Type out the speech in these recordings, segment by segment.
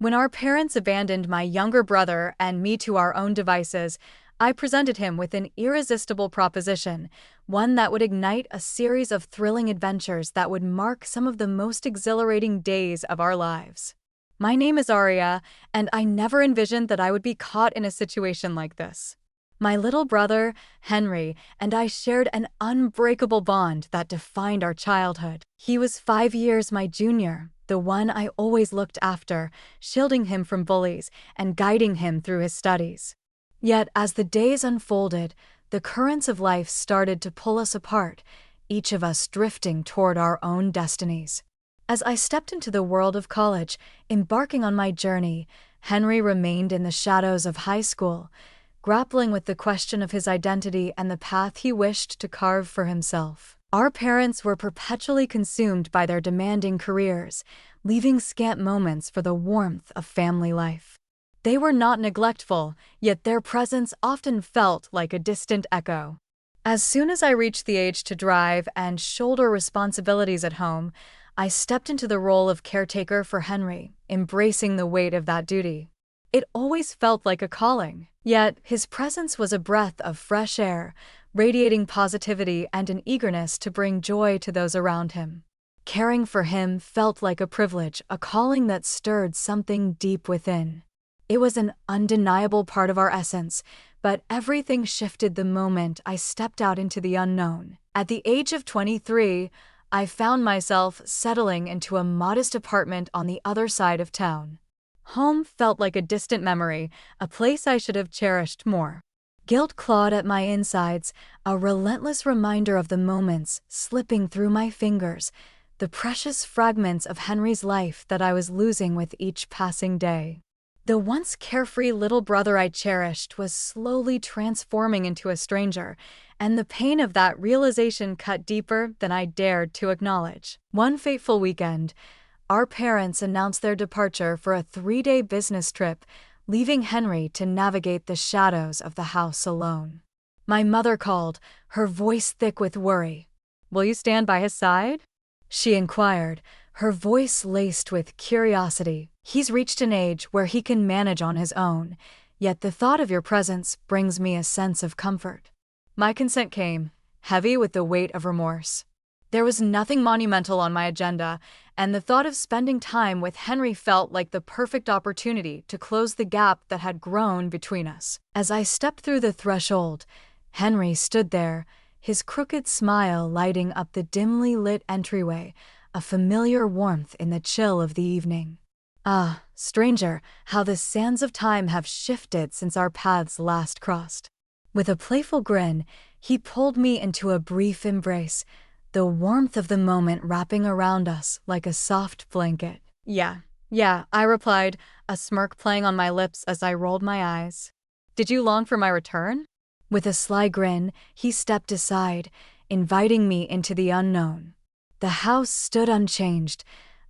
When our parents abandoned my younger brother and me to our own devices, I presented him with an irresistible proposition, one that would ignite a series of thrilling adventures that would mark some of the most exhilarating days of our lives. My name is Aria, and I never envisioned that I would be caught in a situation like this. My little brother, Henry, and I shared an unbreakable bond that defined our childhood. He was 5 years my junior, the one I always looked after, shielding him from bullies and guiding him through his studies. Yet, as the days unfolded, the currents of life started to pull us apart, each of us drifting toward our own destinies. As I stepped into the world of college, embarking on my journey, Henry remained in the shadows of high school, grappling with the question of his identity and the path he wished to carve for himself. Our parents were perpetually consumed by their demanding careers, leaving scant moments for the warmth of family life. They were not neglectful, yet their presence often felt like a distant echo. As soon as I reached the age to drive and shoulder responsibilities at home, I stepped into the role of caretaker for Henry, embracing the weight of that duty. It always felt like a calling, yet his presence was a breath of fresh air, radiating positivity and an eagerness to bring joy to those around him. Caring for him felt like a privilege, a calling that stirred something deep within. It was an undeniable part of our essence, but everything shifted the moment I stepped out into the unknown. At the age of 23, I found myself settling into a modest apartment on the other side of town. Home felt like a distant memory, a place I should have cherished more. Guilt clawed at my insides, a relentless reminder of the moments slipping through my fingers, the precious fragments of Henry's life that I was losing with each passing day. The once carefree little brother I cherished was slowly transforming into a stranger, and the pain of that realization cut deeper than I dared to acknowledge. One fateful weekend, our parents announced their departure for a 3-day business trip, leaving Henry to navigate the shadows of the house alone. My mother called, her voice thick with worry. "Will you stand by his side?" she inquired, her voice laced with curiosity. "He's reached an age where he can manage on his own, yet the thought of your presence brings me a sense of comfort." My consent came, heavy with the weight of remorse. There was nothing monumental on my agenda, and the thought of spending time with Henry felt like the perfect opportunity to close the gap that had grown between us. As I stepped through the threshold, Henry stood there, his crooked smile lighting up the dimly lit entryway, a familiar warmth in the chill of the evening. Ah, stranger, how the sands of time have shifted since our paths last crossed. With a playful grin, he pulled me into a brief embrace, the warmth of the moment wrapping around us like a soft blanket. Yeah, I replied, a smirk playing on my lips as I rolled my eyes. "Did you long for my return?" With a sly grin, he stepped aside, inviting me into the unknown. The house stood unchanged,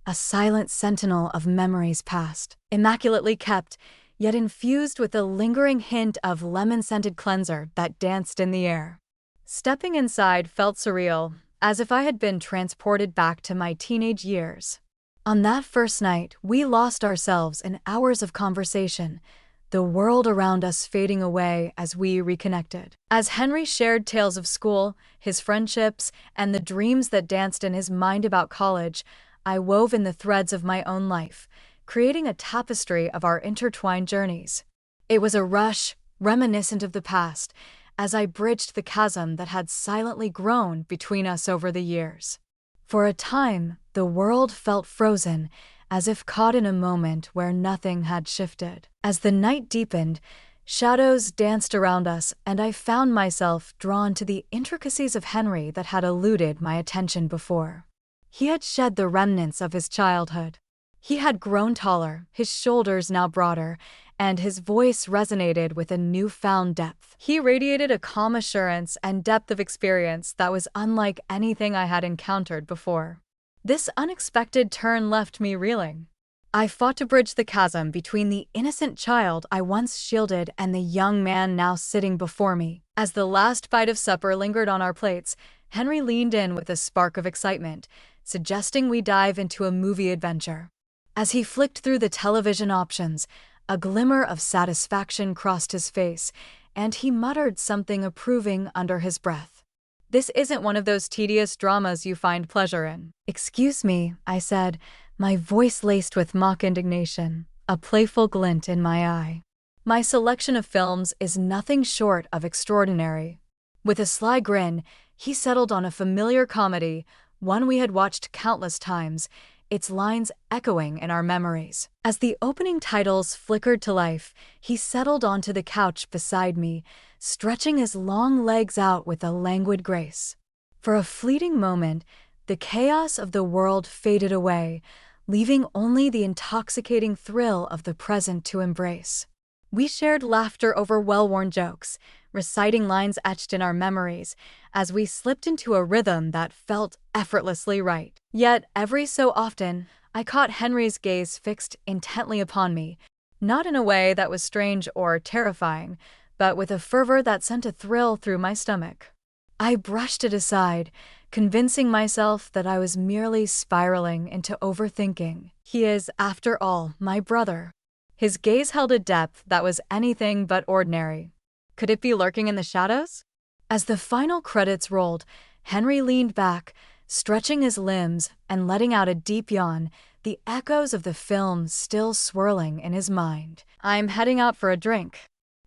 a silent sentinel of memories past, immaculately kept, yet infused with a lingering hint of lemon-scented cleanser that danced in the air. Stepping inside felt surreal, as if I had been transported back to my teenage years. On that first night, we lost ourselves in hours of conversation, the world around us fading away as we reconnected. As Henry shared tales of school, his friendships, and the dreams that danced in his mind about college, I wove in the threads of my own life, creating a tapestry of our intertwined journeys. It was a rush, reminiscent of the past, as I bridged the chasm that had silently grown between us over the years. For a time, the world felt frozen, as if caught in a moment where nothing had shifted. As the night deepened, shadows danced around us, and I found myself drawn to the intricacies of Henry that had eluded my attention before. He had shed the remnants of his childhood. He had grown taller, his shoulders now broader, and his voice resonated with a newfound depth. He radiated a calm assurance and depth of experience that was unlike anything I had encountered before. This unexpected turn left me reeling. I fought to bridge the chasm between the innocent child I once shielded and the young man now sitting before me. As the last bite of supper lingered on our plates, Henry leaned in with a spark of excitement, suggesting we dive into a movie adventure. As he flicked through the television options, a glimmer of satisfaction crossed his face, and he muttered something approving under his breath. "This isn't one of those tedious dramas you find pleasure in." "Excuse me," I said, my voice laced with mock indignation, a playful glint in my eye. "My selection of films is nothing short of extraordinary." With a sly grin, he settled on a familiar comedy, one we had watched countless times, its lines echoing in our memories. As the opening titles flickered to life, he settled onto the couch beside me, stretching his long legs out with a languid grace. For a fleeting moment, the chaos of the world faded away, leaving only the intoxicating thrill of the present to embrace. We shared laughter over well-worn jokes, reciting lines etched in our memories, as we slipped into a rhythm that felt effortlessly right. Yet, every so often, I caught Henry's gaze fixed intently upon me, not in a way that was strange or terrifying, but with a fervor that sent a thrill through my stomach. I brushed it aside, convincing myself that I was merely spiraling into overthinking. He is, after all, my brother. His gaze held a depth that was anything but ordinary. Could it be lurking in the shadows? As the final credits rolled, Henry leaned back, stretching his limbs and letting out a deep yawn, the echoes of the film still swirling in his mind. "I'm heading out for a drink."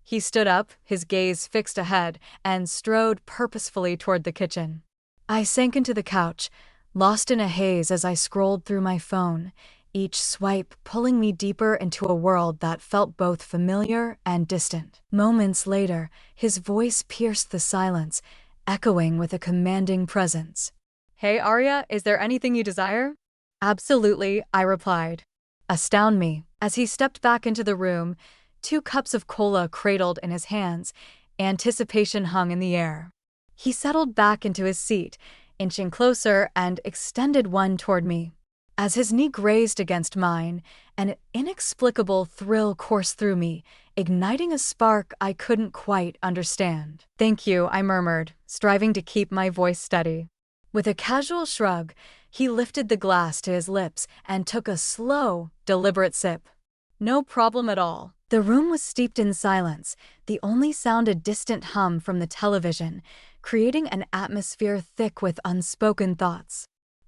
He stood up, his gaze fixed ahead, and strode purposefully toward the kitchen. I sank into the couch, lost in a haze as I scrolled through my phone, each swipe pulling me deeper into a world that felt both familiar and distant. Moments later, his voice pierced the silence, echoing with a commanding presence. "Hey, Arya, is there anything you desire?" "Absolutely," I replied. "Astound me." As he stepped back into the room, 2 cups of cola cradled in his hands, anticipation hung in the air. He settled back into his seat, inching closer, and extended one toward me. As his knee grazed against mine, an inexplicable thrill coursed through me, igniting a spark I couldn't quite understand. "Thank you," I murmured, striving to keep my voice steady. With a casual shrug, he lifted the glass to his lips and took a slow, deliberate sip. "No problem at all." The room was steeped in silence, the only sound a distant hum from the television, creating an atmosphere thick with unspoken thoughts.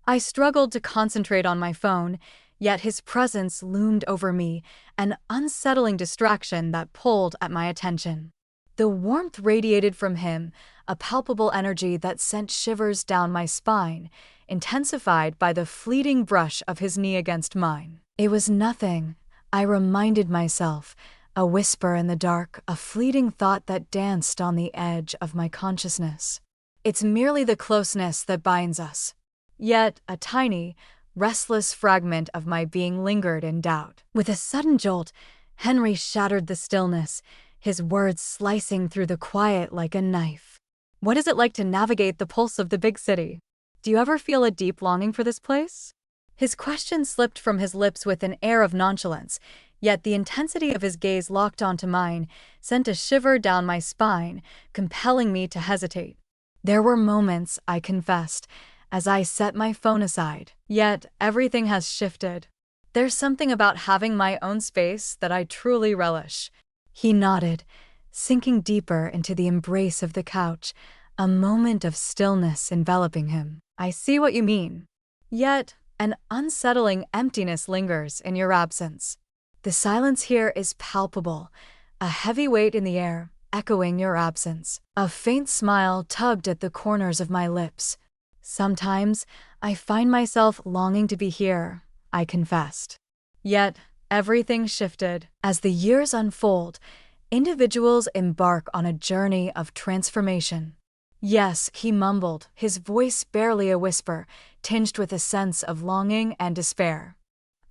I struggled to concentrate on my phone, yet his presence loomed over me, an unsettling distraction that pulled at my attention. The warmth radiated from him, a palpable energy that sent shivers down my spine, intensified by the fleeting brush of his knee against mine. It was nothing, I reminded myself, a whisper in the dark, a fleeting thought that danced on the edge of my consciousness. It's merely the closeness that binds us. Yet, a tiny, restless fragment of my being lingered in doubt. With a sudden jolt, Henry shattered the stillness, his words slicing through the quiet like a knife. "What is it like to navigate the pulse of the big city? Do you ever feel a deep longing for this place?" His question slipped from his lips with an air of nonchalance, yet the intensity of his gaze locked onto mine sent a shiver down my spine, compelling me to hesitate. There were moments, I confessed, as I set my phone aside. Yet, everything has shifted. There's something about having my own space that I truly relish. He nodded, sinking deeper into the embrace of the couch, a moment of stillness enveloping him. "I see what you mean. Yet, an unsettling emptiness lingers in your absence. The silence here is palpable, a heavy weight in the air, echoing your absence." A faint smile tugged at the corners of my lips. "Sometimes, I find myself longing to be here," I confessed. Yet, everything shifted. As the years unfold, individuals embark on a journey of transformation. "Yes," he mumbled, his voice barely a whisper, tinged with a sense of longing and despair.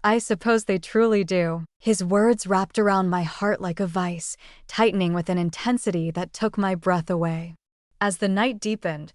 "I suppose they truly do." His words wrapped around my heart like a vice, tightening with an intensity that took my breath away. As the night deepened,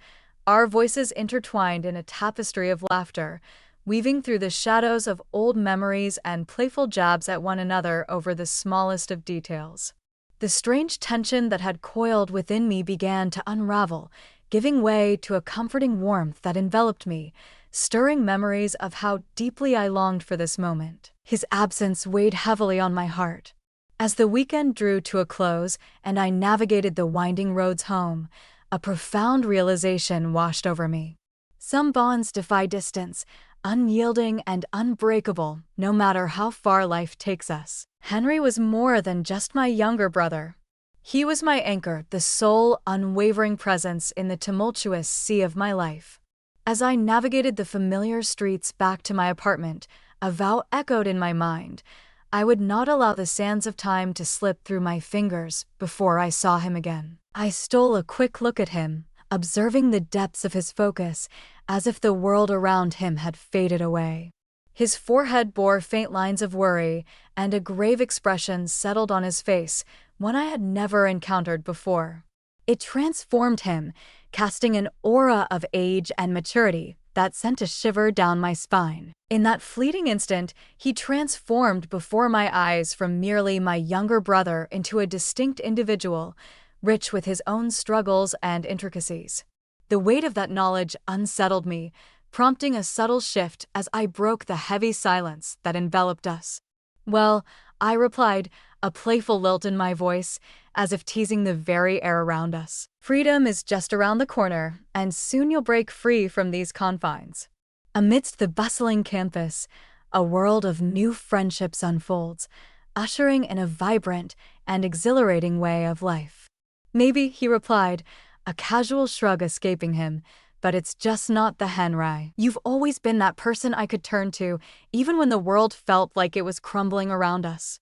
our voices intertwined in a tapestry of laughter, weaving through the shadows of old memories and playful jabs at one another over the smallest of details. The strange tension that had coiled within me began to unravel, giving way to a comforting warmth that enveloped me, stirring memories of how deeply I longed for this moment. His absence weighed heavily on my heart. As the weekend drew to a close and I navigated the winding roads home, a profound realization washed over me. Some bonds defy distance, unyielding and unbreakable, no matter how far life takes us. Henry was more than just my younger brother. He was my anchor, the sole, unwavering presence in the tumultuous sea of my life. As I navigated the familiar streets back to my apartment, a vow echoed in my mind. I would not allow the sands of time to slip through my fingers before I saw him again. I stole a quick look at him, observing the depths of his focus, as if the world around him had faded away. His forehead bore faint lines of worry, and a grave expression settled on his face, one I had never encountered before. It transformed him, casting an aura of age and maturity that sent a shiver down my spine. In that fleeting instant, he transformed before my eyes from merely my younger brother into a distinct individual, rich with his own struggles and intricacies. The weight of that knowledge unsettled me, prompting a subtle shift as I broke the heavy silence that enveloped us. "Well," I replied, a playful lilt in my voice, as if teasing the very air around us. "Freedom is just around the corner, and soon you'll break free from these confines." Amidst the bustling campus, a world of new friendships unfolds, ushering in a vibrant and exhilarating way of life. "Maybe," he replied, a casual shrug escaping him, "but it's just not the Henry. You've always been that person I could turn to, even when the world felt like it was crumbling around us."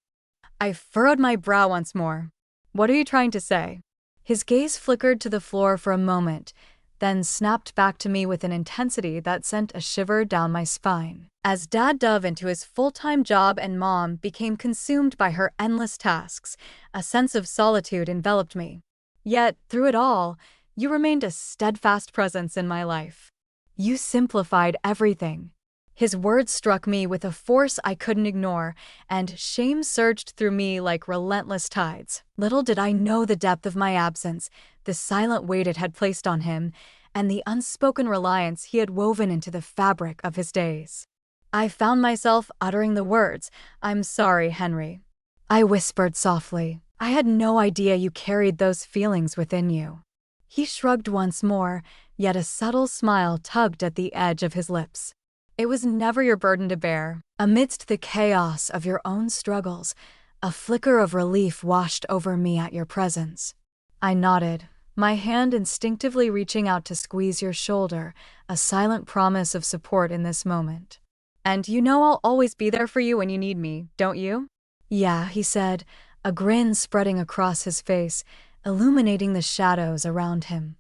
I furrowed my brow once more. "What are you trying to say?" His gaze flickered to the floor for a moment, then snapped back to me with an intensity that sent a shiver down my spine. As Dad dove into his full-time job and Mom became consumed by her endless tasks, a sense of solitude enveloped me. Yet, through it all, you remained a steadfast presence in my life. You simplified everything. His words struck me with a force I couldn't ignore, and shame surged through me like relentless tides. Little did I know the depth of my absence, the silent weight it had placed on him, and the unspoken reliance he had woven into the fabric of his days. I found myself uttering the words, "I'm sorry, Henry." I whispered softly, "I had no idea you carried those feelings within you." He shrugged once more, yet a subtle smile tugged at the edge of his lips. "It was never your burden to bear." Amidst the chaos of your own struggles, a flicker of relief washed over me at your presence. I nodded, my hand instinctively reaching out to squeeze your shoulder, a silent promise of support in this moment. "And you know I'll always be there for you when you need me, don't you?" "Yeah," he said, a grin spreading across his face, illuminating the shadows around him.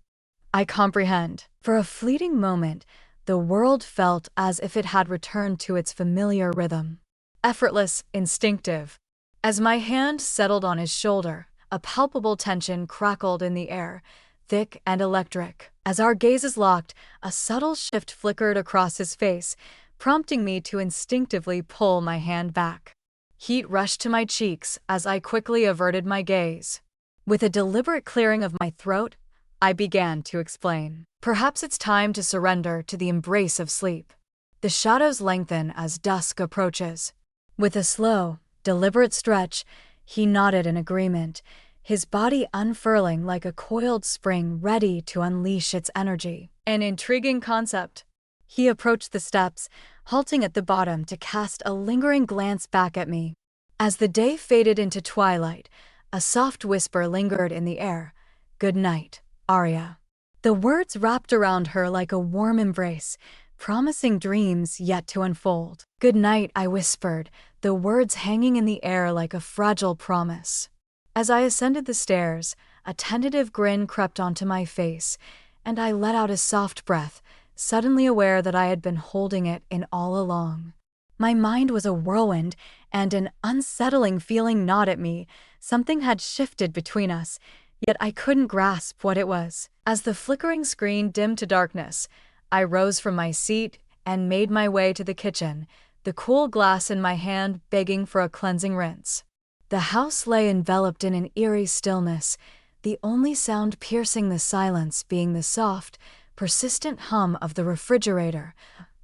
"I comprehend." For a fleeting moment, the world felt as if it had returned to its familiar rhythm. Effortless, instinctive. As my hand settled on his shoulder, a palpable tension crackled in the air, thick and electric. As our gazes locked, a subtle shift flickered across his face, prompting me to instinctively pull my hand back. Heat rushed to my cheeks as I quickly averted my gaze. With a deliberate clearing of my throat, I began to explain. "Perhaps it's time to surrender to the embrace of sleep. The shadows lengthen as dusk approaches." With a slow, deliberate stretch, he nodded in agreement, his body unfurling like a coiled spring ready to unleash its energy. An intriguing concept. He approached the steps, halting at the bottom to cast a lingering glance back at me. As the day faded into twilight, a soft whisper lingered in the air. "Good night, Arya." The words wrapped around her like a warm embrace, promising dreams yet to unfold. "Good night," I whispered, the words hanging in the air like a fragile promise. As I ascended the stairs, a tentative grin crept onto my face, and I let out a soft breath, suddenly aware that I had been holding it in all along. My mind was a whirlwind, and an unsettling feeling gnawed at me. Something had shifted between us, yet I couldn't grasp what it was. As the flickering screen dimmed to darkness, I rose from my seat and made my way to the kitchen, the cool glass in my hand begging for a cleansing rinse. The house lay enveloped in an eerie stillness, the only sound piercing the silence being the soft, persistent hum of the refrigerator,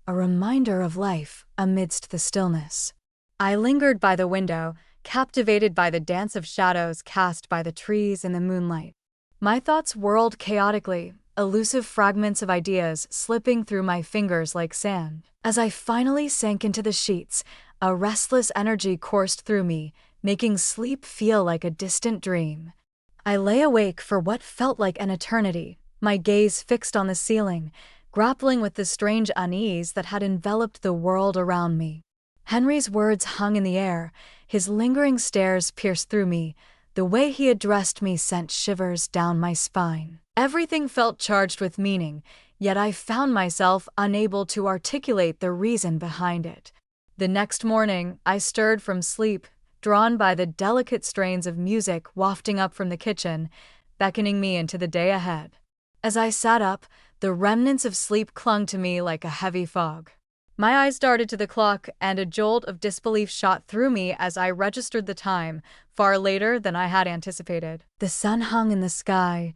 a reminder of life amidst the stillness. I lingered by the window, captivated by the dance of shadows cast by the trees in the moonlight. My thoughts whirled chaotically, elusive fragments of ideas slipping through my fingers like sand. As I finally sank into the sheets, a restless energy coursed through me, making sleep feel like a distant dream. I lay awake for what felt like an eternity, my gaze fixed on the ceiling, grappling with the strange unease that had enveloped the world around me. Henry's words hung in the air, his lingering stares pierced through me. The way he addressed me sent shivers down my spine. Everything felt charged with meaning, yet I found myself unable to articulate the reason behind it. The next morning, I stirred from sleep, drawn by the delicate strains of music wafting up from the kitchen, beckoning me into the day ahead. As I sat up, the remnants of sleep clung to me like a heavy fog. My eyes darted to the clock, and a jolt of disbelief shot through me as I registered the time, far later than I had anticipated. The sun hung in the sky,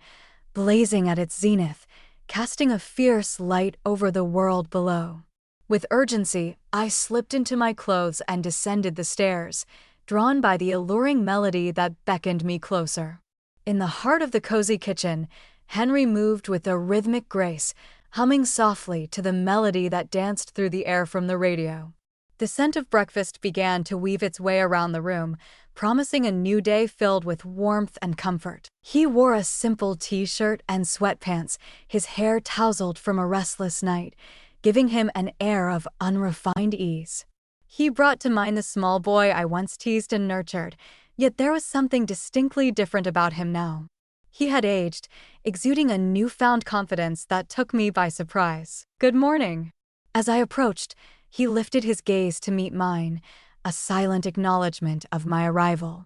blazing at its zenith, casting a fierce light over the world below. With urgency, I slipped into my clothes and descended the stairs, drawn by the alluring melody that beckoned me closer. In the heart of the cozy kitchen, Henry moved with a rhythmic grace, humming softly to the melody that danced through the air from the radio. The scent of breakfast began to weave its way around the room, promising a new day filled with warmth and comfort. He wore a simple t-shirt and sweatpants, his hair tousled from a restless night, giving him an air of unrefined ease. He brought to mind the small boy I once teased and nurtured, yet there was something distinctly different about him now. He had aged, exuding a newfound confidence that took me by surprise. "Good morning." As I approached, he lifted his gaze to meet mine, a silent acknowledgement of my arrival.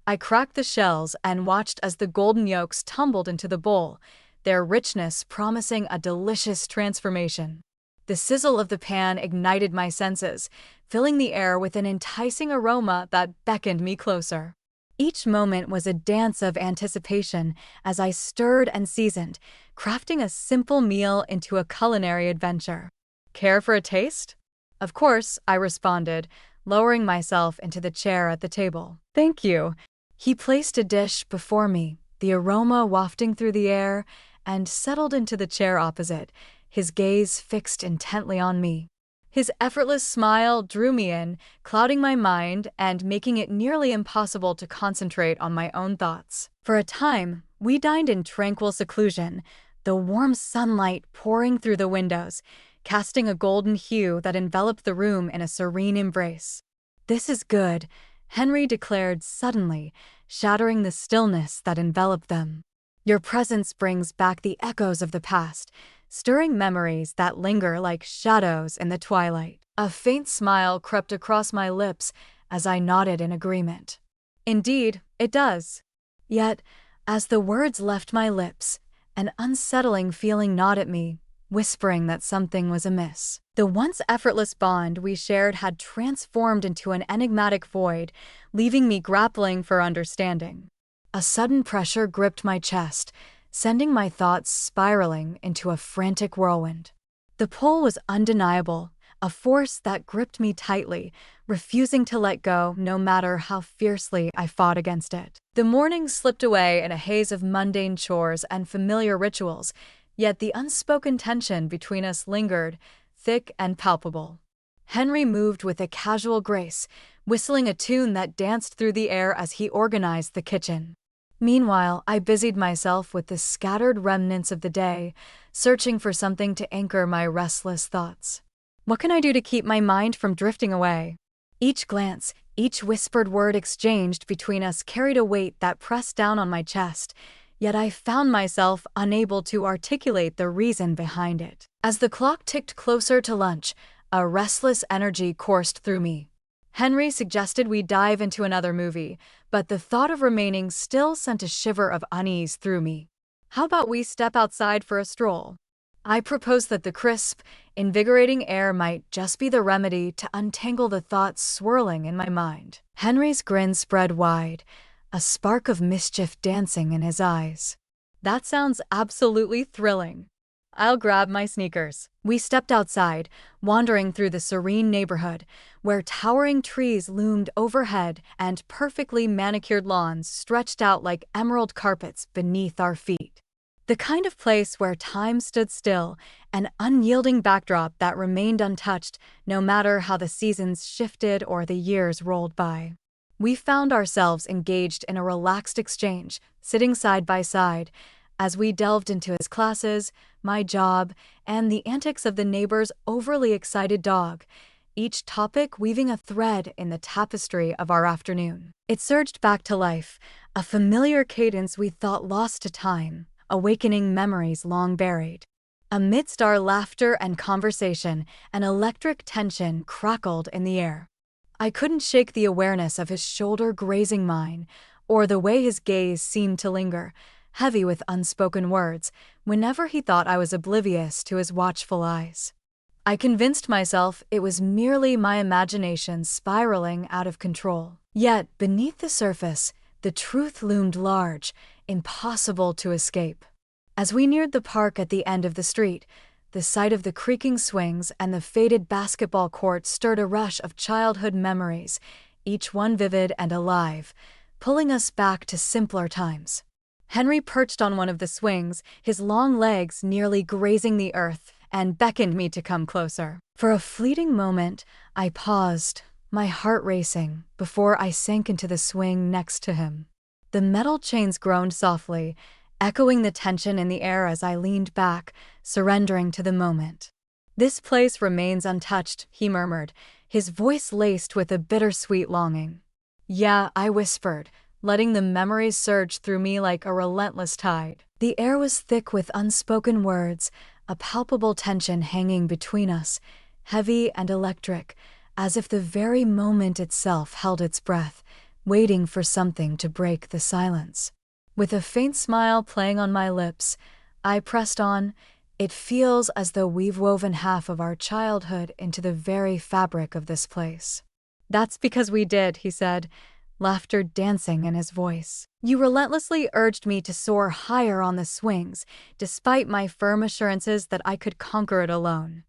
I cracked the shells and watched as the golden yolks tumbled into the bowl, their richness promising a delicious transformation. The sizzle of the pan ignited my senses, filling the air with an enticing aroma that beckoned me closer. Each moment was a dance of anticipation as I stirred and seasoned, crafting a simple meal into a culinary adventure. "Care for a taste?" "Of course," I responded, lowering myself into the chair at the table. "Thank you." He placed a dish before me, the aroma wafting through the air, and settled into the chair opposite, his gaze fixed intently on me. His effortless smile drew me in, clouding my mind and making it nearly impossible to concentrate on my own thoughts. For a time, we dined in tranquil seclusion, the warm sunlight pouring through the windows, casting a golden hue that enveloped the room in a serene embrace. "This is good," Henry declared suddenly, shattering the stillness that enveloped them. "Your presence brings back the echoes of the past, stirring memories that linger like shadows in the twilight." A faint smile crept across my lips as I nodded in agreement. "Indeed, it does." Yet, as the words left my lips, an unsettling feeling gnawed at me, whispering that something was amiss. The once effortless bond we shared had transformed into an enigmatic void, leaving me grappling for understanding. A sudden pressure gripped my chest, sending my thoughts spiraling into a frantic whirlwind. The pull was undeniable, a force that gripped me tightly, refusing to let go no matter how fiercely I fought against it. The morning slipped away in a haze of mundane chores and familiar rituals, yet the unspoken tension between us lingered, thick and palpable. Henry moved with a casual grace, whistling a tune that danced through the air as he organized the kitchen. Meanwhile, I busied myself with the scattered remnants of the day, searching for something to anchor my restless thoughts. What can I do to keep my mind from drifting away? Each glance, each whispered word exchanged between us carried a weight that pressed down on my chest, yet I found myself unable to articulate the reason behind it. As the clock ticked closer to lunch, a restless energy coursed through me. Henry suggested we dive into another movie, but the thought of remaining still sent a shiver of unease through me. "How about we step outside for a stroll?" I proposed that the crisp, invigorating air might just be the remedy to untangle the thoughts swirling in my mind. Henry's grin spread wide, a spark of mischief dancing in his eyes. "That sounds absolutely thrilling." I'll grab my sneakers. We stepped outside, wandering through the serene neighborhood, where towering trees loomed overhead and perfectly manicured lawns stretched out like emerald carpets beneath our feet. The kind of place where time stood still, an unyielding backdrop that remained untouched no matter how the seasons shifted or the years rolled by. We found ourselves engaged in a relaxed exchange, sitting side by side, as we delved into his classes, my job, and the antics of the neighbor's overly excited dog, each topic weaving a thread in the tapestry of our afternoon. It surged back to life, a familiar cadence we thought lost to time, awakening memories long buried. Amidst our laughter and conversation, an electric tension crackled in the air. I couldn't shake the awareness of his shoulder grazing mine, or the way his gaze seemed to linger, heavy with unspoken words, whenever he thought I was oblivious to his watchful eyes. I convinced myself it was merely my imagination spiraling out of control. Yet, beneath the surface, the truth loomed large, impossible to escape. As we neared the park at the end of the street, the sight of the creaking swings and the faded basketball court stirred a rush of childhood memories, each one vivid and alive, pulling us back to simpler times. Henry perched on one of the swings, his long legs nearly grazing the earth, and beckoned me to come closer. For a fleeting moment, I paused, my heart racing, before I sank into the swing next to him. The metal chains groaned softly, echoing the tension in the air as I leaned back, surrendering to the moment. "This place remains untouched," he murmured, his voice laced with a bittersweet longing. "Yeah," I whispered, letting the memories surge through me like a relentless tide. The air was thick with unspoken words, a palpable tension hanging between us, heavy and electric, as if the very moment itself held its breath, waiting for something to break the silence. With a faint smile playing on my lips, I pressed on. "It feels as though we've woven half of our childhood into the very fabric of this place." "That's because we did," he said, laughter dancing in his voice. "You relentlessly urged me to soar higher on the swings, despite my firm assurances that I could conquer it alone."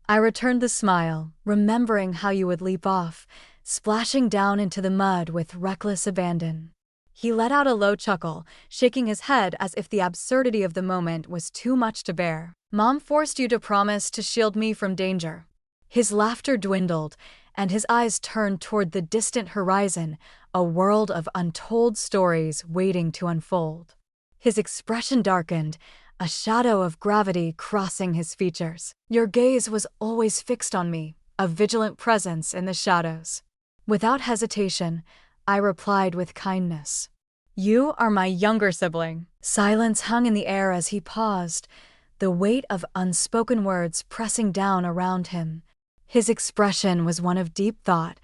I returned the smile, remembering how you would leap off, splashing down into the mud with reckless abandon. He let out a low chuckle, shaking his head as if the absurdity of the moment was too much to bear. "Mom forced you to promise to shield me from danger." His laughter dwindled, and his eyes turned toward the distant horizon, a world of untold stories waiting to unfold. His expression darkened, a shadow of gravity crossing his features. "Your gaze was always fixed on me, a vigilant presence in the shadows." Without hesitation, I replied with kindness. "You are my younger sibling." Silence hung in the air as he paused, the weight of unspoken words pressing down around him. His expression was one of deep thought,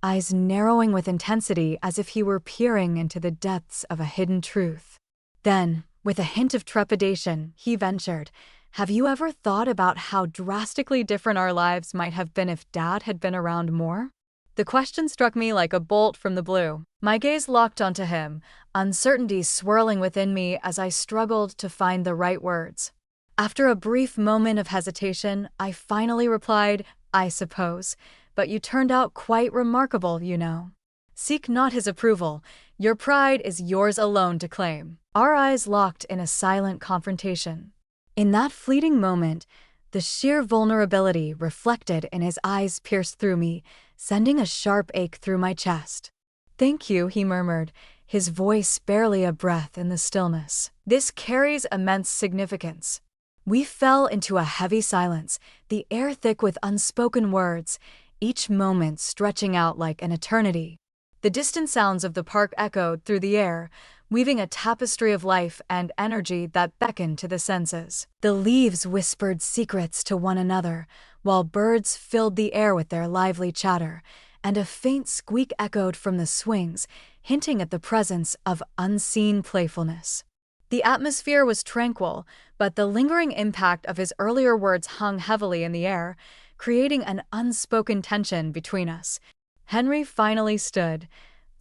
eyes narrowing with intensity as if he were peering into the depths of a hidden truth. Then, with a hint of trepidation, he ventured, "Have you ever thought about how drastically different our lives might have been if Dad had been around more?" The question struck me like a bolt from the blue. My gaze locked onto him, uncertainty swirling within me as I struggled to find the right words. After a brief moment of hesitation, I finally replied, "I suppose, but you turned out quite remarkable, you know." "Seek not his approval. Your pride is yours alone to claim." Our eyes locked in a silent confrontation. In that fleeting moment, the sheer vulnerability reflected in his eyes pierced through me, sending a sharp ache through my chest. "Thank you," he murmured, his voice barely a breath in the stillness. "This carries immense significance." We fell into a heavy silence, the air thick with unspoken words, each moment stretching out like an eternity. The distant sounds of the park echoed through the air, weaving a tapestry of life and energy that beckoned to the senses. The leaves whispered secrets to one another, while birds filled the air with their lively chatter, and a faint squeak echoed from the swings, hinting at the presence of unseen playfulness. The atmosphere was tranquil, but the lingering impact of his earlier words hung heavily in the air, creating an unspoken tension between us. Henry finally stood,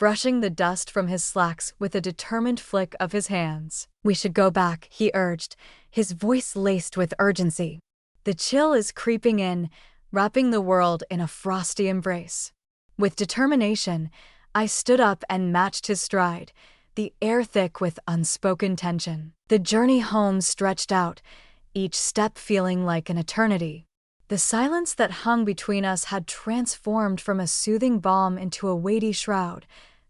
brushing the dust from his slacks with a determined flick of his hands. "We should go back," he urged, his voice laced with urgency. "The chill is creeping in, wrapping the world in a frosty embrace." With determination, I stood up and matched his stride, the air thick with unspoken tension. The journey home stretched out, each step feeling like an eternity. The silence that hung between us had transformed from a soothing balm into a weighty shroud,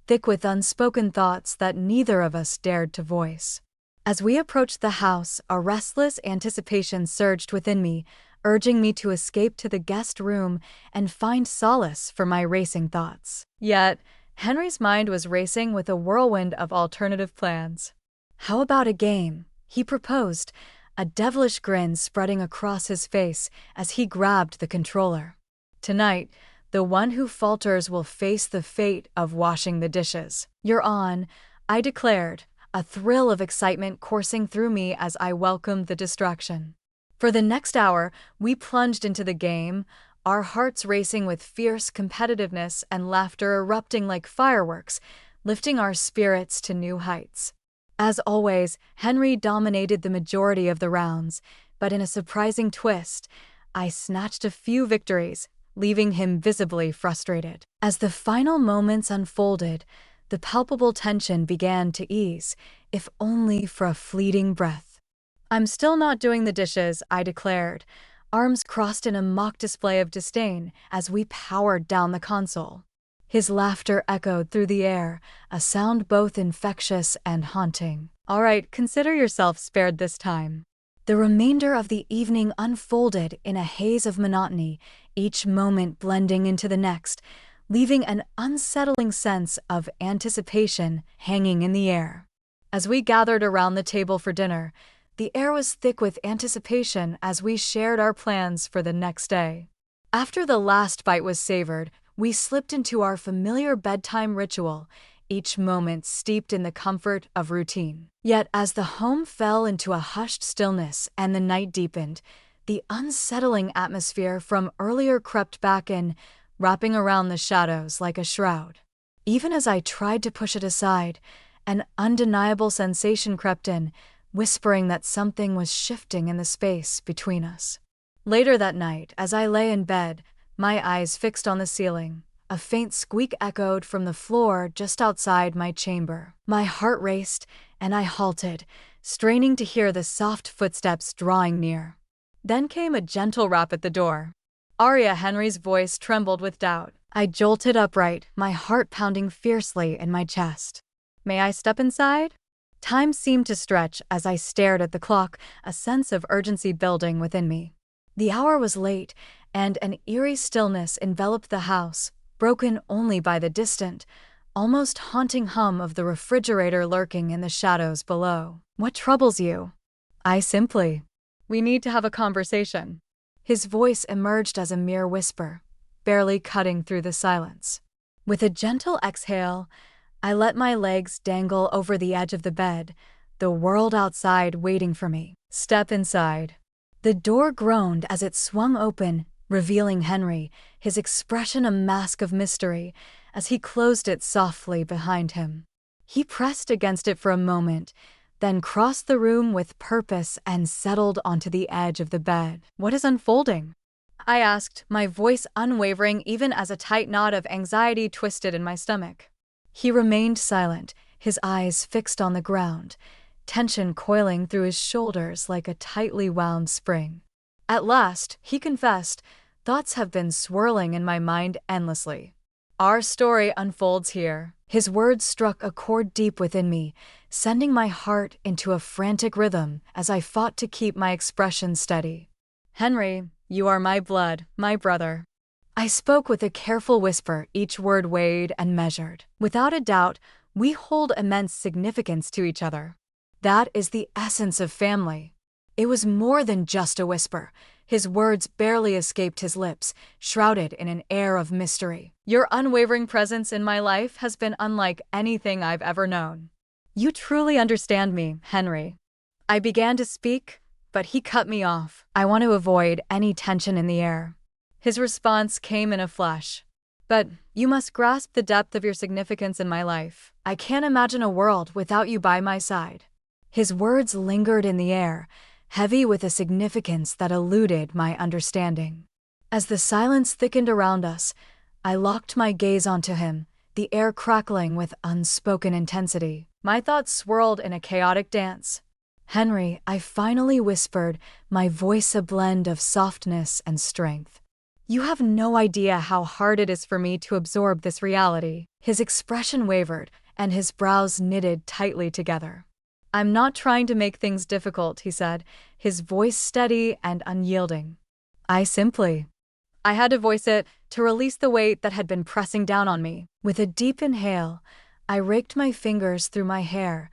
thick with unspoken thoughts that neither of us dared to voice. As we approached the house, a restless anticipation surged within me, urging me to escape to the guest room and find solace for my racing thoughts. Yet, Henry's mind was racing with a whirlwind of alternative plans. "How about a game?" he proposed, a devilish grin spreading across his face as he grabbed the controller. "Tonight, the one who falters will face the fate of washing the dishes." "You're on," I declared, a thrill of excitement coursing through me as I welcomed the distraction. For the next hour, we plunged into the game, our hearts racing with fierce competitiveness and laughter erupting like fireworks, lifting our spirits to new heights. As always, Henry dominated the majority of the rounds, but in a surprising twist, I snatched a few victories, leaving him visibly frustrated. As the final moments unfolded, the palpable tension began to ease, if only for a fleeting breath. "I'm still not doing the dishes," I declared, arms crossed in a mock display of disdain as we powered down the console. His laughter echoed through the air, a sound both infectious and haunting. "All right, consider yourself spared this time." The remainder of the evening unfolded in a haze of monotony, each moment blending into the next, leaving an unsettling sense of anticipation hanging in the air. As we gathered around the table for dinner, the air was thick with anticipation as we shared our plans for the next day. After the last bite was savored, we slipped into our familiar bedtime ritual, each moment steeped in the comfort of routine. Yet as the home fell into a hushed stillness and the night deepened, the unsettling atmosphere from earlier crept back in, wrapping around the shadows like a shroud. Even as I tried to push it aside, an undeniable sensation crept in, whispering that something was shifting in the space between us. Later that night, as I lay in bed, my eyes fixed on the ceiling, a faint squeak echoed from the floor just outside my chamber. My heart raced, and I halted, straining to hear the soft footsteps drawing near. Then came a gentle rap at the door. Henry's voice trembled with doubt. I jolted upright, my heart pounding fiercely in my chest. "May I step inside?" Time seemed to stretch as I stared at the clock, a sense of urgency building within me. The hour was late, and an eerie stillness enveloped the house, broken only by the distant, almost haunting hum of the refrigerator lurking in the shadows below. "What troubles you?" "We need to have a conversation." His voice emerged as a mere whisper, barely cutting through the silence. With a gentle exhale, I let my legs dangle over the edge of the bed, the world outside waiting for me. "Step inside." The door groaned as it swung open, revealing Henry, his expression a mask of mystery, as he closed it softly behind him. He pressed against it for a moment, then crossed the room with purpose and settled onto the edge of the bed. "What is unfolding?" I asked, my voice unwavering even as a tight knot of anxiety twisted in my stomach. He remained silent, his eyes fixed on the ground, tension coiling through his shoulders like a tightly wound spring. At last, he confessed, "Thoughts have been swirling in my mind endlessly. Our story unfolds here." His words struck a chord deep within me, sending my heart into a frantic rhythm as I fought to keep my expression steady. "Henry, you are my blood, my brother." I spoke with a careful whisper, each word weighed and measured. "Without a doubt, we hold immense significance to each other. That is the essence of family." It was more than just a whisper. His words barely escaped his lips, shrouded in an air of mystery. "Your unwavering presence in my life has been unlike anything I've ever known." "You truly understand me, Henry." I began to speak, but he cut me off. "I want to avoid any tension in the air." His response came in a flash. But you must grasp the depth of your significance in my life. I can't imagine a world without you by my side." His words lingered in the air, heavy with a significance that eluded my understanding. As the silence thickened around us, I locked my gaze onto him, the air crackling with unspoken intensity. My thoughts swirled in a chaotic dance. "Henry," I finally whispered, my voice a blend of softness and strength. "You have no idea how hard it is for me to absorb this reality." His expression wavered, and his brows knitted tightly together. "I'm not trying to make things difficult," he said, his voice steady and unyielding. I had to voice it to release the weight that had been pressing down on me. With a deep inhale, I raked my fingers through my hair,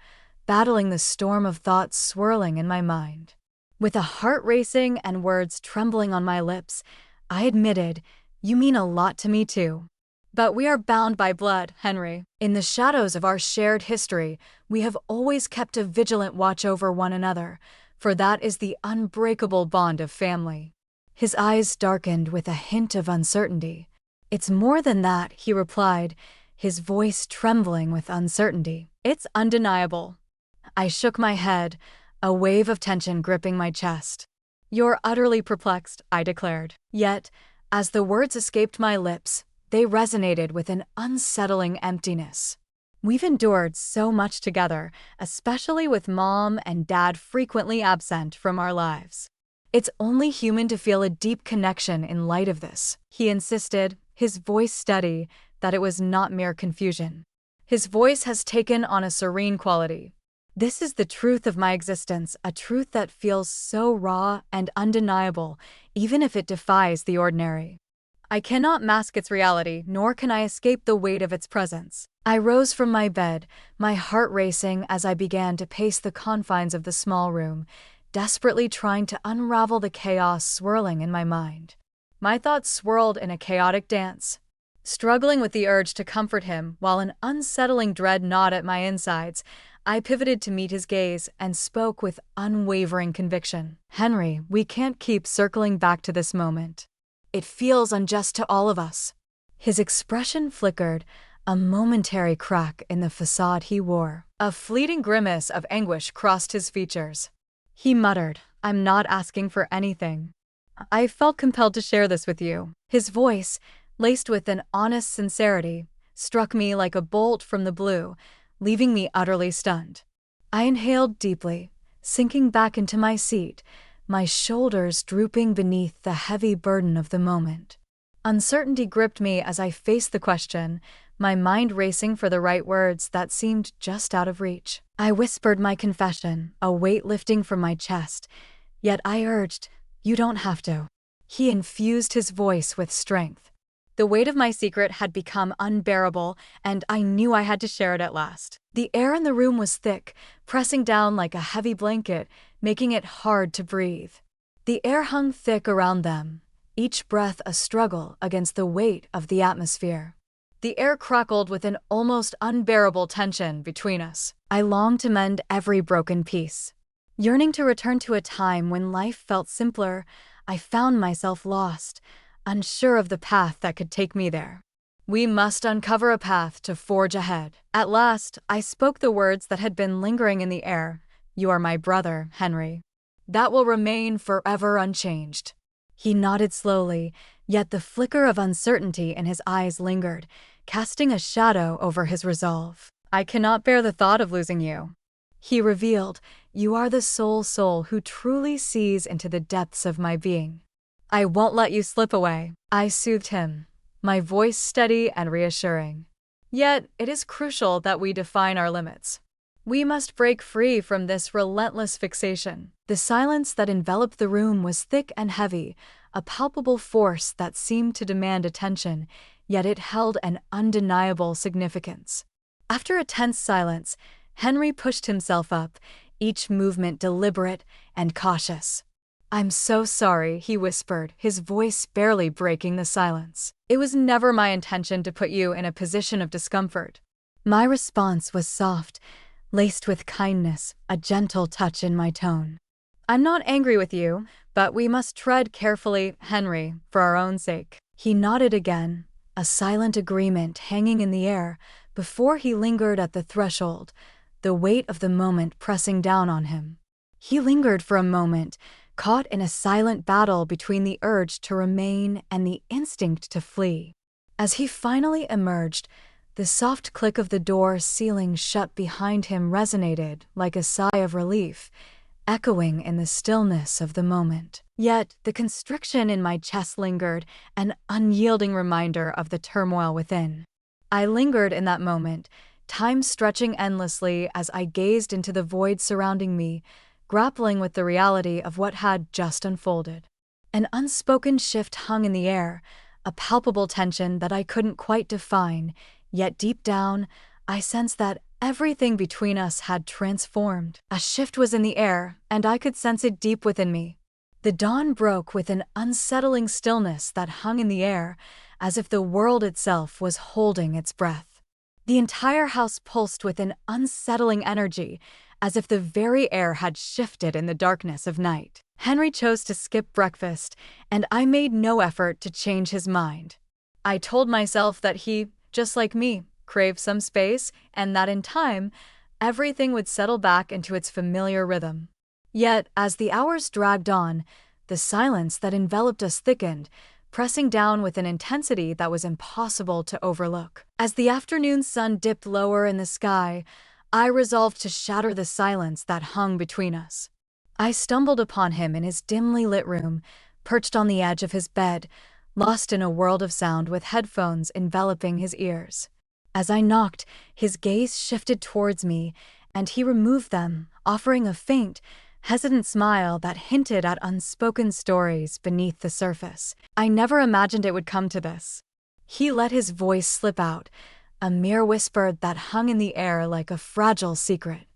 battling the storm of thoughts swirling in my mind. With a heart racing and words trembling on my lips, I admitted, "You mean a lot to me too. But we are bound by blood, Henry. In the shadows of our shared history, we have always kept a vigilant watch over one another, for that is the unbreakable bond of family." His eyes darkened with a hint of uncertainty. "It's more than that," he replied, his voice trembling with uncertainty. "It's undeniable." I shook my head, a wave of tension gripping my chest. "You're utterly perplexed," I declared. Yet, as the words escaped my lips, they resonated with an unsettling emptiness. We've endured so much together, especially with Mom and Dad frequently absent from our lives. It's only human to feel a deep connection in light of this. He insisted, his voice steady, that it was not mere confusion. His voice has taken on a serene quality. "This is the truth of my existence, a truth that feels so raw and undeniable, even if it defies the ordinary. I cannot mask its reality, nor can I escape the weight of its presence." I rose from my bed, my heart racing as I began to pace the confines of the small room, desperately trying to unravel the chaos swirling in my mind. My thoughts swirled in a chaotic dance. Struggling with the urge to comfort him while an unsettling dread gnawed at my insides, I pivoted to meet his gaze and spoke with unwavering conviction. "Henry, we can't keep circling back to this moment. It feels unjust to all of us." His expression flickered, a momentary crack in the facade he wore. A fleeting grimace of anguish crossed his features. He muttered, "I'm not asking for anything. I felt compelled to share this with you." His voice, laced with an honest sincerity, struck me like a bolt from the blue, leaving me utterly stunned. I inhaled deeply, sinking back into my seat, my shoulders drooping beneath the heavy burden of the moment. Uncertainty gripped me as I faced the question, my mind racing for the right words that seemed just out of reach. I whispered my confession, a weight lifting from my chest, yet I urged, "You don't have to." He infused his voice with strength. The weight of my secret had become unbearable, and I knew I had to share it at last. The air in the room was thick, pressing down like a heavy blanket, making it hard to breathe. The air hung thick around them, each breath a struggle against the weight of the atmosphere. The air crackled with an almost unbearable tension between us. I longed to mend every broken piece. Yearning to return to a time when life felt simpler, I found myself lost, unsure of the path that could take me there. We must uncover a path to forge ahead. At last, I spoke the words that had been lingering in the air. "You are my brother, Henry. That will remain forever unchanged." He nodded slowly, yet the flicker of uncertainty in his eyes lingered, casting a shadow over his resolve. "I cannot bear the thought of losing you," he revealed. "You are the sole soul who truly sees into the depths of my being. I won't let you slip away." I soothed him, my voice steady and reassuring. Yet, it is crucial that we define our limits. We must break free from this relentless fixation. The silence that enveloped the room was thick and heavy, a palpable force that seemed to demand attention, yet it held an undeniable significance. After a tense silence, Henry pushed himself up, each movement deliberate and cautious. "I'm so sorry," he whispered, his voice barely breaking the silence. "It was never my intention to put you in a position of discomfort." My response was soft, laced with kindness, a gentle touch in my tone. "I'm not angry with you, but we must tread carefully, Henry, for our own sake." He nodded again, a silent agreement hanging in the air before he lingered at the threshold, the weight of the moment pressing down on him. He lingered for a moment, caught in a silent battle between the urge to remain and the instinct to flee. As he finally emerged, the soft click of the door sealing shut behind him resonated like a sigh of relief, echoing in the stillness of the moment. Yet the constriction in my chest lingered, an unyielding reminder of the turmoil within. I lingered in that moment, time stretching endlessly as I gazed into the void surrounding me, grappling with the reality of what had just unfolded. An unspoken shift hung in the air, a palpable tension that I couldn't quite define, yet deep down, I sensed that everything between us had transformed. A shift was in the air, and I could sense it deep within me. The dawn broke with an unsettling stillness that hung in the air, as if the world itself was holding its breath. The entire house pulsed with an unsettling energy, as if the very air had shifted in the darkness of night. Henry chose to skip breakfast, and I made no effort to change his mind. I told myself that he, just like me, craved some space, and that in time, everything would settle back into its familiar rhythm. Yet, as the hours dragged on, the silence that enveloped us thickened, pressing down with an intensity that was impossible to overlook. As the afternoon sun dipped lower in the sky, I resolved to shatter the silence that hung between us. I stumbled upon him in his dimly lit room, perched on the edge of his bed, lost in a world of sound with headphones enveloping his ears. As I knocked, his gaze shifted towards me, and he removed them, offering a faint, hesitant smile that hinted at unspoken stories beneath the surface. I never imagined it would come to this. He let his voice slip out, a mere whisper that hung in the air like a fragile secret.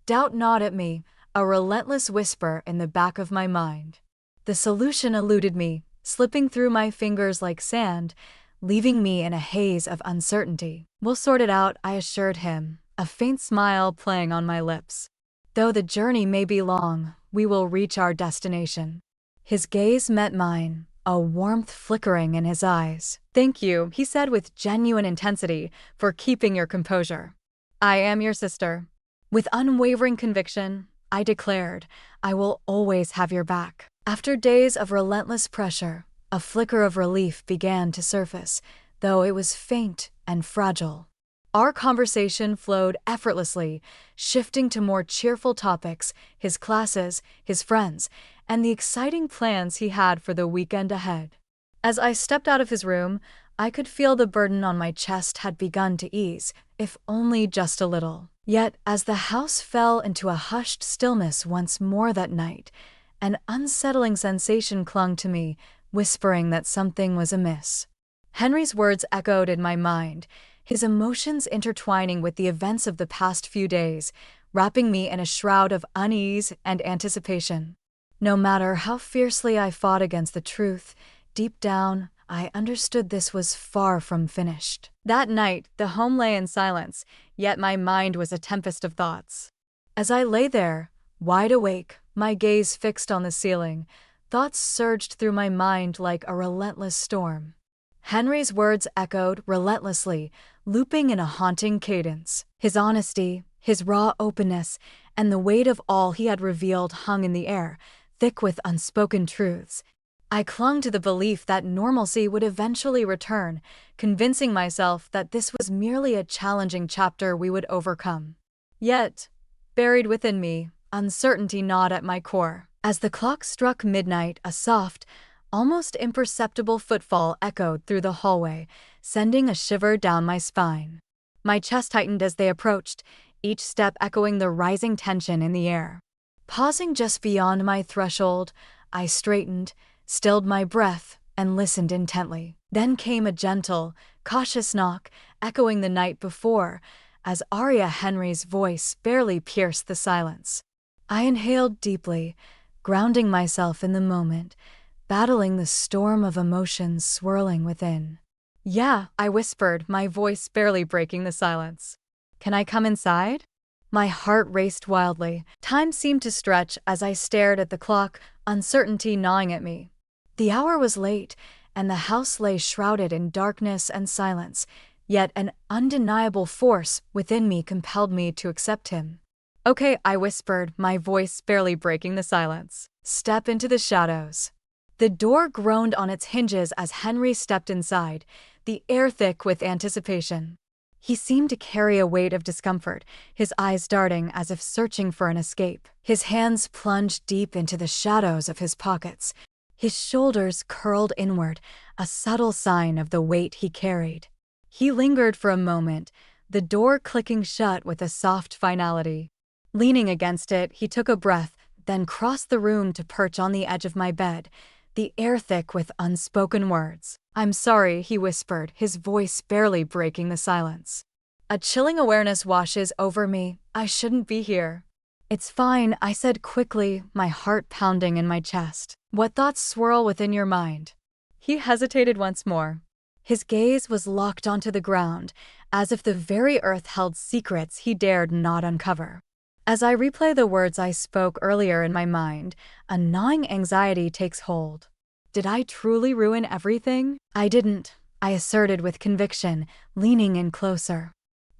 Doubt gnawed at me, a relentless whisper in the back of my mind. The solution eluded me, slipping through my fingers like sand, leaving me in a haze of uncertainty. "We'll sort it out," I assured him, a faint smile playing on my lips. "Though the journey may be long, we will reach our destination." His gaze met mine, a warmth flickering in his eyes. "Thank you," he said with genuine intensity, "for keeping your composure. I am your sister." With unwavering conviction, I declared, "I will always have your back." After days of relentless pressure, a flicker of relief began to surface, though it was faint and fragile. Our conversation flowed effortlessly, shifting to more cheerful topics, his classes, his friends, and the exciting plans he had for the weekend ahead. As I stepped out of his room, I could feel the burden on my chest had begun to ease, if only just a little. Yet, as the house fell into a hushed stillness once more that night, an unsettling sensation clung to me, whispering that something was amiss. Henry's words echoed in my mind, his emotions intertwining with the events of the past few days, wrapping me in a shroud of unease and anticipation. No matter how fiercely I fought against the truth, deep down, I understood this was far from finished. That night, the home lay in silence, yet my mind was a tempest of thoughts. As I lay there, wide awake, my gaze fixed on the ceiling, thoughts surged through my mind like a relentless storm. Henry's words echoed relentlessly, looping in a haunting cadence. His honesty, his raw openness, and the weight of all he had revealed hung in the air, thick with unspoken truths. I clung to the belief that normalcy would eventually return, convincing myself that this was merely a challenging chapter we would overcome. Yet, buried within me, uncertainty gnawed at my core. As the clock struck midnight, a soft, almost imperceptible footfall echoed through the hallway, sending a shiver down my spine. My chest tightened as they approached, each step echoing the rising tension in the air. Pausing just beyond my threshold, I straightened, stilled my breath, and listened intently. Then came a gentle, cautious knock, echoing the night before, as Aria Henry's voice barely pierced the silence. I inhaled deeply, grounding myself in the moment, battling the storm of emotions swirling within. "Yeah," I whispered, my voice barely breaking the silence. "Can I come inside?" My heart raced wildly. Time seemed to stretch as I stared at the clock, uncertainty gnawing at me. The hour was late, and the house lay shrouded in darkness and silence, yet an undeniable force within me compelled me to accept him. "Okay," I whispered, my voice barely breaking the silence. "Step into the shadows." The door groaned on its hinges as Henry stepped inside, the air thick with anticipation. He seemed to carry a weight of discomfort, his eyes darting as if searching for an escape. His hands plunged deep into the shadows of his pockets. His shoulders curled inward, a subtle sign of the weight he carried. He lingered for a moment, the door clicking shut with a soft finality. Leaning against it, he took a breath, then crossed the room to perch on the edge of my bed, the air thick with unspoken words. "I'm sorry," he whispered, his voice barely breaking the silence. A chilling awareness washes over me. I shouldn't be here. "It's fine," I said quickly, my heart pounding in my chest. "What thoughts swirl within your mind?" He hesitated once more. His gaze was locked onto the ground, as if the very earth held secrets he dared not uncover. As I replay the words I spoke earlier in my mind, a gnawing anxiety takes hold. Did I truly ruin everything? "I didn't," I asserted with conviction, leaning in closer.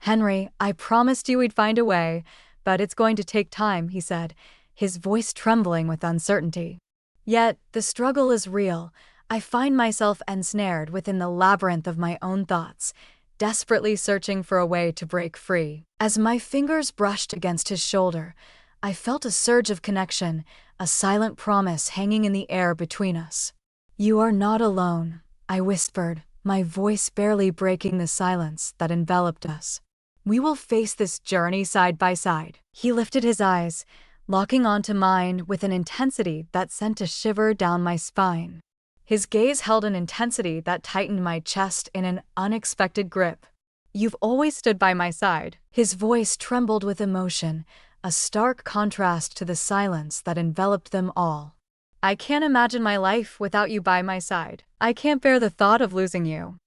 "Henry, I promised you we'd find a way, but it's going to take time," he said, his voice trembling with uncertainty. Yet, the struggle is real. I find myself ensnared within the labyrinth of my own thoughts, desperately searching for a way to break free. As my fingers brushed against his shoulder, I felt a surge of connection, a silent promise hanging in the air between us. "You are not alone," I whispered, my voice barely breaking the silence that enveloped us. "We will face this journey side by side." He lifted his eyes, locking onto mine with an intensity that sent a shiver down my spine. His gaze held an intensity that tightened my chest in an unexpected grip. "You've always stood by my side." His voice trembled with emotion, a stark contrast to the silence that enveloped them all. "I can't imagine my life without you by my side. I can't bear the thought of losing you."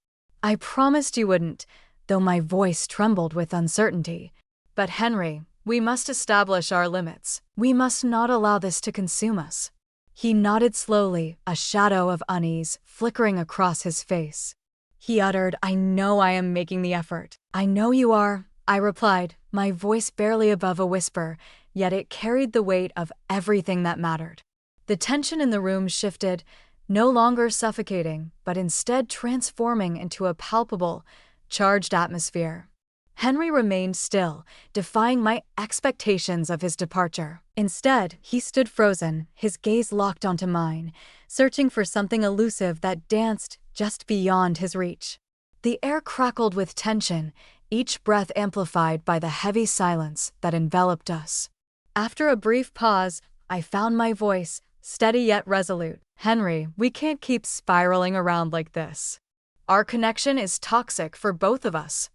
I promised you wouldn't, though my voice trembled with uncertainty. "But Henry, we must establish our limits. We must not allow this to consume us." He nodded slowly, a shadow of unease flickering across his face. He uttered, "I know I am making the effort." "I know you are," I replied, my voice barely above a whisper, yet it carried the weight of everything that mattered. The tension in the room shifted, no longer suffocating, but instead transforming into a palpable, charged atmosphere. Henry remained still, defying my expectations of his departure. Instead, he stood frozen, his gaze locked onto mine, searching for something elusive that danced just beyond his reach. The air crackled with tension, each breath amplified by the heavy silence that enveloped us. After a brief pause, I found my voice, steady yet resolute. "Henry, we can't keep spiraling around like this. Our connection is toxic for both of us."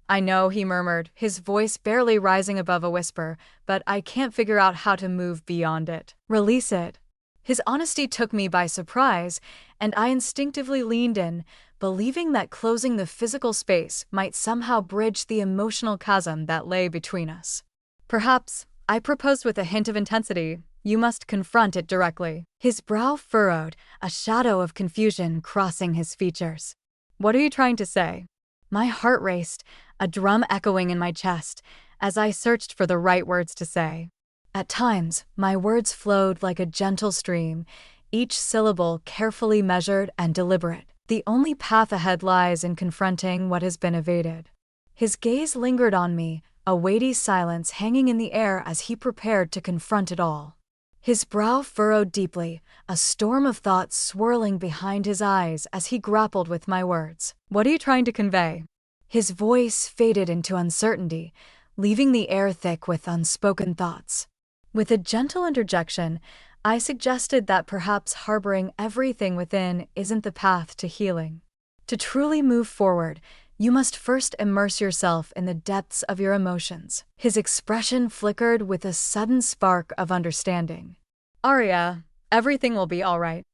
"I know," he murmured, his voice barely rising above a whisper, "but I can't figure out how to move beyond it." "Release it." His honesty took me by surprise, and I instinctively leaned in, believing that closing the physical space might somehow bridge the emotional chasm that lay between us. "Perhaps," I proposed with a hint of intensity, "you must confront it directly." His brow furrowed, a shadow of confusion crossing his features. "What are you trying to say?" My heart raced, a drum echoing in my chest, as I searched for the right words to say. At times, my words flowed like a gentle stream, each syllable carefully measured and deliberate. The only path ahead lies in confronting what has been evaded. His gaze lingered on me, a weighty silence hanging in the air as he prepared to confront it all. His brow furrowed deeply, a storm of thoughts swirling behind his eyes as he grappled with my words. "What are you trying to convey?" His voice faded into uncertainty, leaving the air thick with unspoken thoughts. With a gentle interjection, I suggested that perhaps harboring everything within isn't the path to healing. To truly move forward, you must first immerse yourself in the depths of your emotions. His expression flickered with a sudden spark of understanding. "Arya, everything will be all right."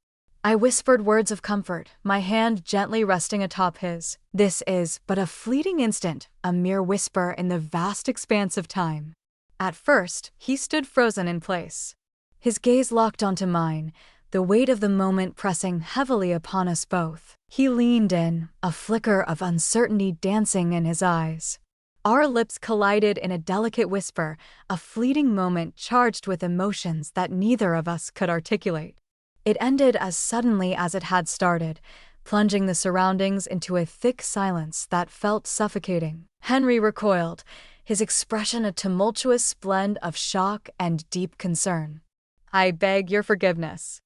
I whispered words of comfort, my hand gently resting atop his. "This is but a fleeting instant, a mere whisper in the vast expanse of time." At first, he stood frozen in place. His gaze locked onto mine, the weight of the moment pressing heavily upon us both. He leaned in, a flicker of uncertainty dancing in his eyes. Our lips collided in a delicate whisper, a fleeting moment charged with emotions that neither of us could articulate. It ended as suddenly as it had started, plunging the surroundings into a thick silence that felt suffocating. Henry recoiled, his expression a tumultuous blend of shock and deep concern. "I beg your forgiveness,"